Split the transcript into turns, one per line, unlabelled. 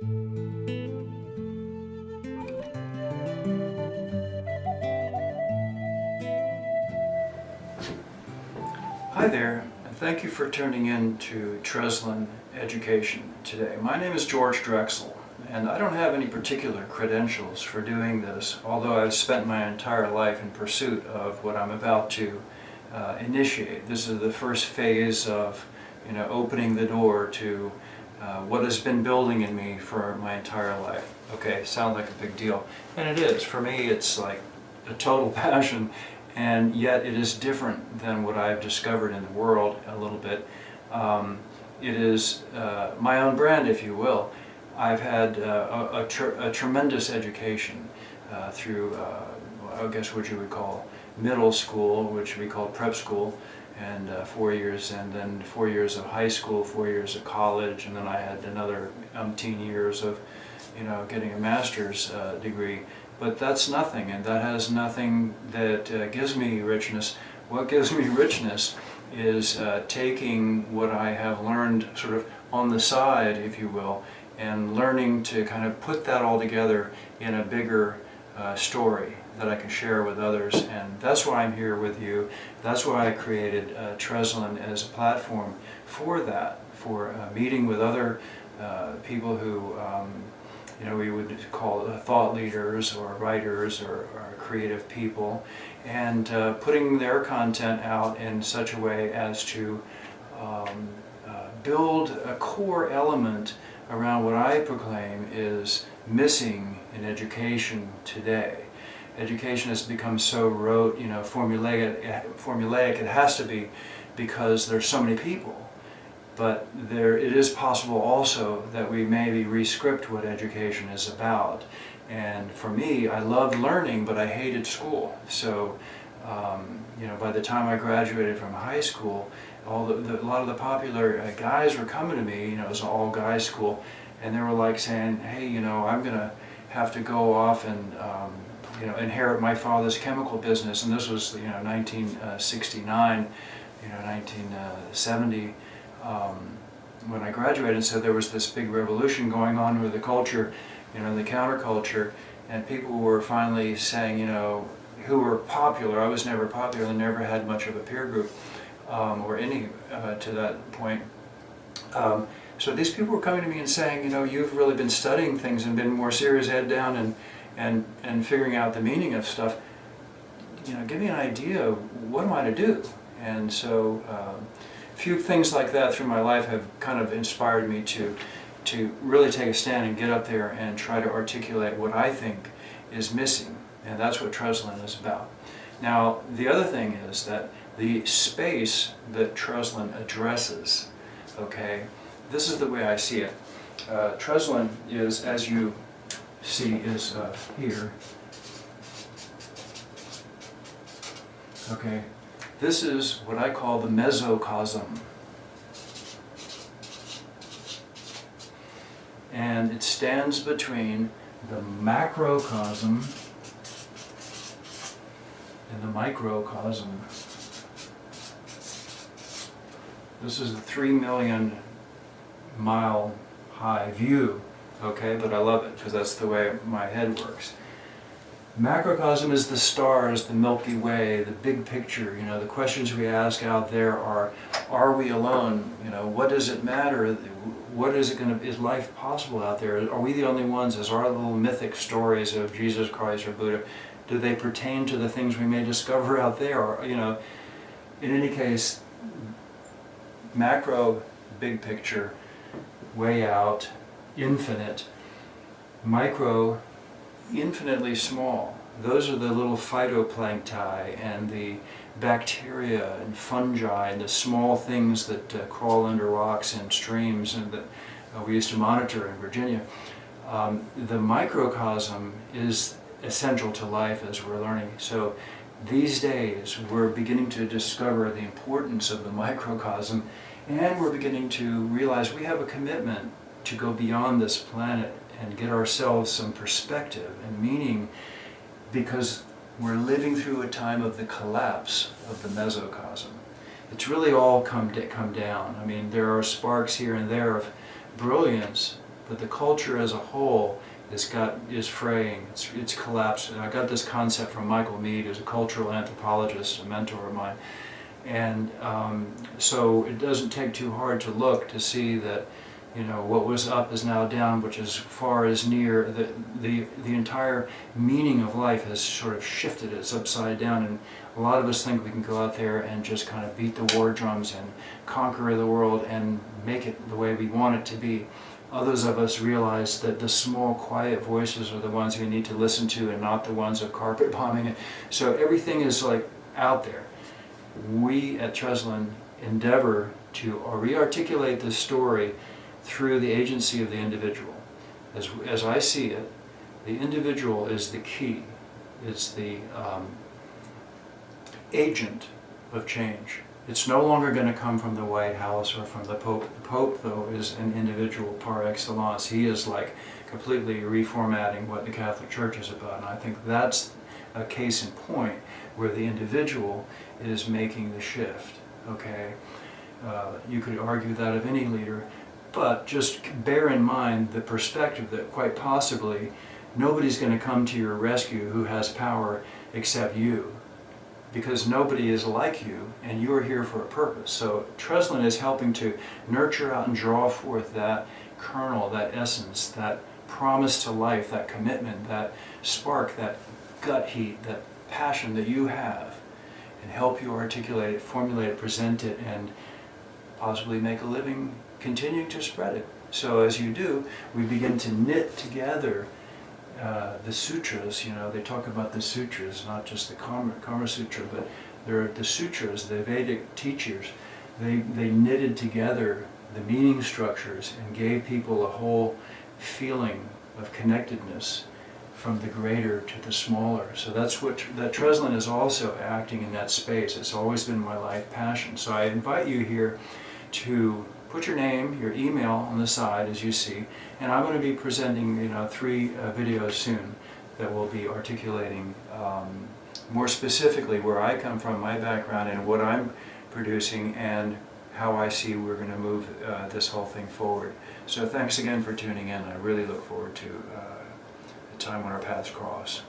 Hi there, and thank you for tuning in to Treslin Education today. My name is George Drexel, and I don't have any particular credentials for doing this, although I've spent my entire life in pursuit of what I'm about to initiate. This is the first phase of, opening the door to what has been building in me for my entire life. Okay, sounds like a big deal, and it is. For me, it's like a total passion. And yet it is different than what I've discovered in the world a little bit. It is my own brand, if you will. I've had a tremendous education through, I guess what you would call middle school, which we call prep school, and 4 years, and then 4 years of high school, 4 years of college, and then I had another umpteen years of, getting a master's degree. But that's nothing, and that has nothing that gives me richness. What gives me richness is taking what I have learned sort of on the side, if you will, and learning to kind of put that all together in a bigger story that I can share with others. And that's why I'm here with you. That's why I created Treslin as a platform for that, for meeting with other people who we would call thought leaders or writers or creative people, and putting their content out in such a way as to build a core element around what I proclaim is missing in education today. Education has become so rote, formulaic. It has to be because there's so many people. But it is possible also that we maybe re-script what education is about. And for me, I loved learning, but I hated school. So, by the time I graduated from high school, a lot of the popular guys were coming to me. It was an all-guys school, and they were like saying, "Hey, I'm going to have to go off and inherit my father's chemical business." And this was 1969, 1970. When I graduated, so there was this big revolution going on with the culture, the counterculture, and people were finally saying, who were popular. I was never popular and never had much of a peer group, or any to that point. So these people were coming to me and saying, you've really been studying things and been more serious, head down, and figuring out the meaning of stuff. Give me an idea of what am I to do? And so few things like that through my life have kind of inspired me to really take a stand and get up there and try to articulate what I think is missing, and that's what Treslin is about. Now, the other thing is that the space that Treslin addresses, okay, this is the way I see it. Treslin is, as you see, is here. Okay. This is what I call the mezzocosm. And it stands between the macrocosm and the microcosm. This is the 3 million mile high view, okay? But I love it because that's the way my head works. Macrocosm is the stars, the Milky Way, the big picture. The questions we ask out there are we alone? What does it matter? What is it going to? Is life possible out there? Are we the only ones? Is our little mythic stories of Jesus Christ or Buddha, do they pertain to the things we may discover out there? Or, in any case, macro, big picture, way out, infinite. Micro, infinitely small. Those are the little phytoplankton and the bacteria and fungi and the small things that crawl under rocks and streams and that we used to monitor in Virginia. The microcosm is essential to life as we're learning. So these days we're beginning to discover the importance of the microcosm, and we're beginning to realize we have a commitment to go beyond this planet and get ourselves some perspective and meaning, because we're living through a time of the collapse of the mezzocosm. It's really all come down. I mean, there are sparks here and there of brilliance, but the culture as a whole is fraying, it's collapsed. And I got this concept from Michael Mead, who's a cultural anthropologist, a mentor of mine. And so it doesn't take too hard to look to see that, you know, what was up is now down, which as far as near the entire meaning of life has sort of shifted. It's upside down, and a lot of us think we can go out there and just kind of beat the war drums and conquer the world and make it the way we want it to be. Others of us realize that the small, quiet voices are the ones we need to listen to, and not the ones of carpet bombing it. So everything is like out there. We at Treslin endeavor to re-articulate this story through the agency of the individual. As I see it, the individual is the key. It's the agent of change. It's no longer going to come from the White House or from the Pope. The Pope, though, is an individual par excellence. He is like completely reformatting what the Catholic Church is about. And I think that's a case in point where the individual is making the shift. Okay, you could argue that of any leader, but just bear in mind the perspective that quite possibly nobody's going to come to your rescue who has power except you, because nobody is like you, and you are here for a purpose. So Treslin is helping to nurture out and draw forth that kernel, that essence, that promise to life, that commitment, that spark, that gut heat, that passion that you have, and help you articulate it, formulate it, present it, and possibly make a living continuing to spread it. So as you do, we begin to knit together the sutras. You know, they talk about the sutras, not just the Kama Sutra, but they're the sutras, the Vedic teachers. They knitted together the meaning structures and gave people a whole feeling of connectedness from the greater to the smaller. So that's what that Treslin is also acting in that space. It's always been my life passion. So I invite you here to put your name, your email on the side as you see, and I'm going to be presenting 3 videos soon that will be articulating more specifically where I come from, my background, and what I'm producing, and how I see we're going to move this whole thing forward. So thanks again for tuning in. I really look forward to the time when our paths cross.